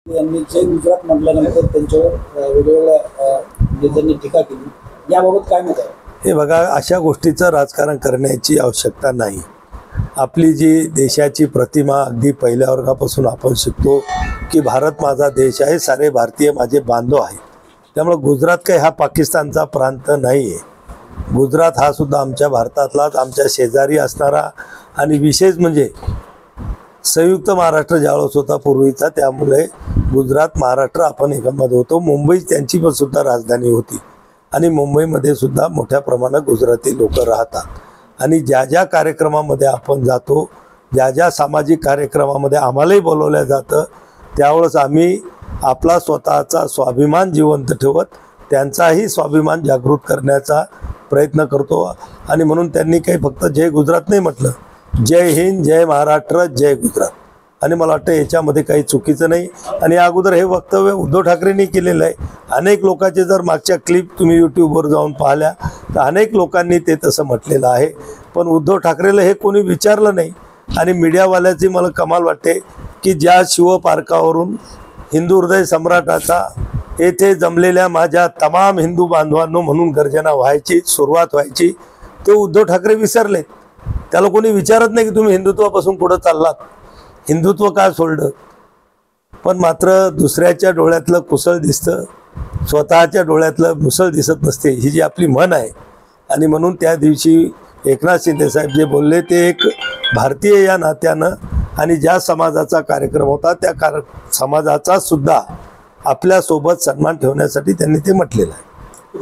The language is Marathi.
यांनी जय गुजरात म्हटल्यानंतर त्यांच्यावर वेगवेगळ्या नेत्यांनी टीका केली, याबाबत काय मत आहे? हे बघा, अशा गोष्टीचं राजकारण करण्याची आवश्यकता नाही. आपली जी देशाची प्रतिमा अगदी पहिल्या वर्गापासून आपण शिकतो की भारत माझा देश आहे, सारे भारतीय माझे बांधव आहे. त्यामुळे गुजरात काही हा पाकिस्तानचा प्रांत नाही आहे. गुजरात हा सुद्धा आमच्या भारतातलाच, आमच्या शेजारी असणारा, आणि विशेष म्हणजे संयुक्त महाराष्ट्र ज्यावेळेस होता पूर्वीचा, त्यामुळे गुजरात महाराष्ट्र आपण एकमध्ये होतो. मुंबई त्यांची पण सुद्धा राजधानी होती आणि मुंबईमध्ये सुद्धा मोठ्या प्रमाणात गुजराती लोक राहतात. आणि ज्या ज्या कार्यक्रमामध्ये आपण जातो, ज्या ज्या सामाजिक कार्यक्रमामध्ये आम्हालाही बोलवलं जातं, त्यावेळेस आम्ही आपला स्वतःचा स्वाभिमान जिवंत ठेवत त्यांचाही स्वाभिमान जागृत करण्याचा प्रयत्न करतो. आणि म्हणून त्यांनी काही फक्त जय गुजरात नाही म्हटलं, जय हिंद, जय महाराष्ट्र, जय गुजरात. आणि मला वाटतं याच्यामध्ये काही चुकीचं नाही. आणि अगोदर हे वक्तव्य उद्धव ठाकरेंनी केलेलं आहे. अनेक लोकांचे जर मागच्या क्लिप तुम्ही यूट्यूबवर जाऊन पाहिल्या तर अनेक लोकांनी ते तसं म्हटलेलं आहे. पण उद्धव ठाकरेला हे कोणी विचारलं नाही. आणि मीडियावाल्याची मला कमाल वाटते की ज्या शिवपार्कावरून हिंदू हृदय सम्राटाचा येथे जमलेल्या माझ्या तमाम हिंदू बांधवांनो म्हणून गर्जना व्हायची, सुरुवात व्हायची, ते उद्धव ठाकरे विसरले. त्याला कोणी विचारत नाही की तुम्ही हिंदुत्वापासून पुढं चाललात, हिंदुत्व का सोडलं. पण मात्र दुसऱ्याच्या डोळ्यातलं कुसळ दिसतं, स्वतःच्या डोळ्यातलं मुसळ दिसत नसते, ही जी आपली म्हण आहे. आणि म्हणून त्या दिवशी एकनाथ शिंदे साहेब जे बोलले ते एक भारतीय या नात्यानं आणि ज्या समाजाचा कार्यक्रम होता त्या समाजाचा सुद्धा आपल्यासोबत सन्मान ठेवण्यासाठी त्यांनी ते म्हटलेलं आहे.